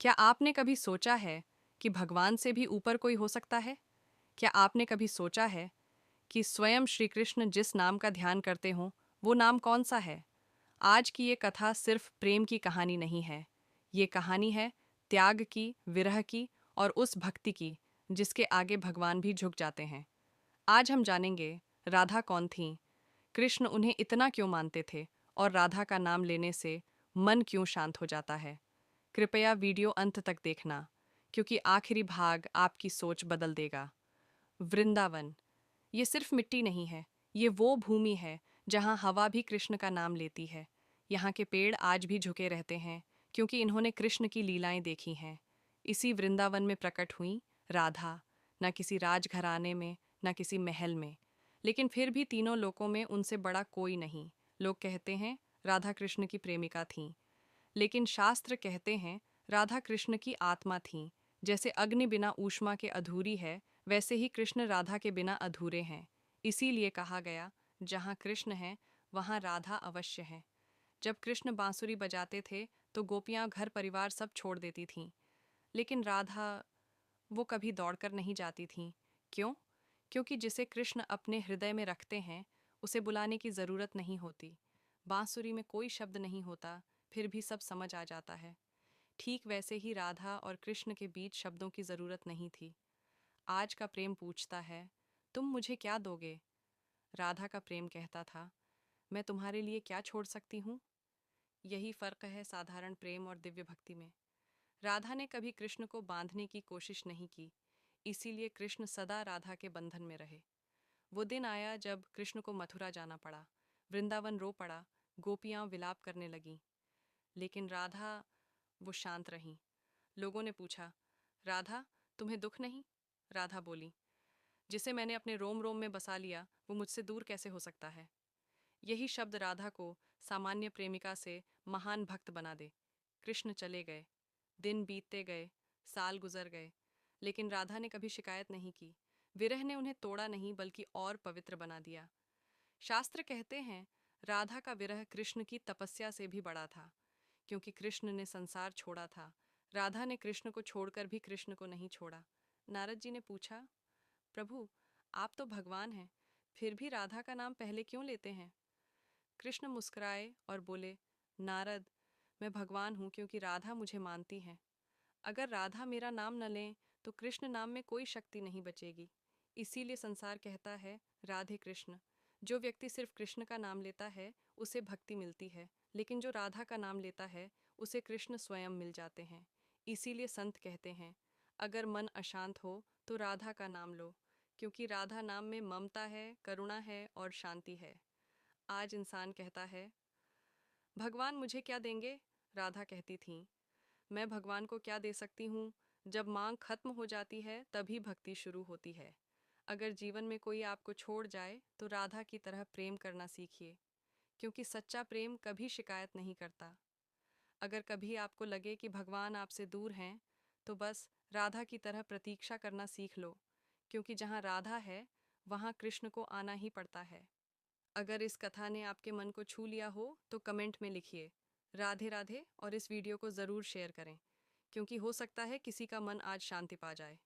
क्या आपने कभी सोचा है कि भगवान से भी ऊपर कोई हो सकता है? क्या आपने कभी सोचा है कि स्वयं श्री कृष्ण जिस नाम का ध्यान करते हों, वो नाम कौन सा है? आज की ये कथा सिर्फ प्रेम की कहानी नहीं है। ये कहानी है त्याग की, विरह की और उस भक्ति की जिसके आगे भगवान भी झुक जाते हैं। आज हम जानेंगे राधा कौन थीं, कृष्ण उन्हें इतना क्यों मानते थे और राधा का नाम लेने से मन क्यों शांत हो जाता है। कृपया वीडियो अंत तक देखना, क्योंकि आखिरी भाग आपकी सोच बदल देगा। वृंदावन, ये सिर्फ मिट्टी नहीं है, ये वो भूमि है जहाँ हवा भी कृष्ण का नाम लेती है। यहाँ के पेड़ आज भी झुके रहते हैं, क्योंकि इन्होंने कृष्ण की लीलाएं देखी हैं। इसी वृंदावन में प्रकट हुई राधा, न किसी राजघराने में, न किसी महल में, लेकिन फिर भी तीनों लोकों में उनसे बड़ा कोई नहीं। लोग कहते हैं राधा कृष्ण की प्रेमिका थीं, लेकिन शास्त्र कहते हैं राधा कृष्ण की आत्मा थीं। जैसे अग्नि बिना ऊष्मा के अधूरी है, वैसे ही कृष्ण राधा के बिना अधूरे हैं। इसीलिए कहा गया, जहाँ कृष्ण है वहाँ राधा अवश्य है। जब कृष्ण बांसुरी बजाते थे तो गोपियाँ घर परिवार सब छोड़ देती थीं, लेकिन राधा, वो कभी दौड़कर नहीं जाती थीं। क्यों? क्योंकि जिसे कृष्ण अपने हृदय में रखते हैं, उसे बुलाने की ज़रूरत नहीं होती। बांसुरी में कोई शब्द नहीं होता, फिर भी सब समझ आ जाता है। ठीक वैसे ही राधा और कृष्ण के बीच शब्दों की ज़रूरत नहीं थी। आज का प्रेम पूछता है, तुम मुझे क्या दोगे? राधा का प्रेम कहता था, मैं तुम्हारे लिए क्या छोड़ सकती हूँ? यही फ़र्क है साधारण प्रेम और दिव्य भक्ति में। राधा ने कभी कृष्ण को बांधने की कोशिश नहीं की, इसीलिए कृष्ण सदा राधा के बंधन में रहे। वो दिन आया जब कृष्ण को मथुरा जाना पड़ा। वृंदावन रो पड़ा, गोपियाँ विलाप करने लगीं, लेकिन राधा, वो शांत रहीं। लोगों ने पूछा, राधा, तुम्हें दुख नहीं? राधा बोली, जिसे मैंने अपने रोम रोम में बसा लिया, वो मुझसे दूर कैसे हो सकता है? यही शब्द राधा को सामान्य प्रेमिका से महान भक्त बना दे। कृष्ण चले गए, दिन बीतते गए, साल गुजर गए, लेकिन राधा ने कभी शिकायत नहीं की। विरह ने उन्हें तोड़ा नहीं, बल्कि और पवित्र बना दिया। शास्त्र कहते हैं राधा का विरह कृष्ण की तपस्या से भी बड़ा था, क्योंकि कृष्ण ने संसार छोड़ा था। राधा ने कृष्ण को छोड़कर भी कृष्ण को नहीं छोड़ा। नारद जी ने पूछा, प्रभु, आप तो भगवान हैं, फिर भी राधा का नाम पहले क्यों लेते हैं? कृष्ण मुस्कुराए और बोले, नारद, मैं भगवान हूँ क्योंकि राधा मुझे मानती है। अगर राधा मेरा नाम न लें तो कृष्ण नाम में कोई शक्ति नहीं बचेगी। इसीलिए संसार कहता है राधे कृष्ण। जो व्यक्ति सिर्फ कृष्ण का नाम लेता है उसे भक्ति मिलती है, लेकिन जो राधा का नाम लेता है उसे कृष्ण स्वयं मिल जाते हैं। इसीलिए संत कहते हैं, अगर मन अशांत हो तो राधा का नाम लो, क्योंकि राधा नाम में ममता है, करुणा है और शांति है। आज इंसान कहता है, भगवान मुझे क्या देंगे? राधा कहती थीं, मैं भगवान को क्या दे सकती हूँ? जब मांग खत्म हो जाती है तभी भक्ति शुरू होती है। अगर जीवन में कोई आपको छोड़ जाए तो राधा की तरह प्रेम करना सीखिए, क्योंकि सच्चा प्रेम कभी शिकायत नहीं करता। अगर कभी आपको लगे कि भगवान आपसे दूर हैं, तो बस राधा की तरह प्रतीक्षा करना सीख लो, क्योंकि जहाँ राधा है वहाँ कृष्ण को आना ही पड़ता है। अगर इस कथा ने आपके मन को छू लिया हो तो कमेंट में लिखिए राधे राधे और इस वीडियो को ज़रूर शेयर करें, क्योंकि हो सकता है किसी का मन आज शांति पा जाए।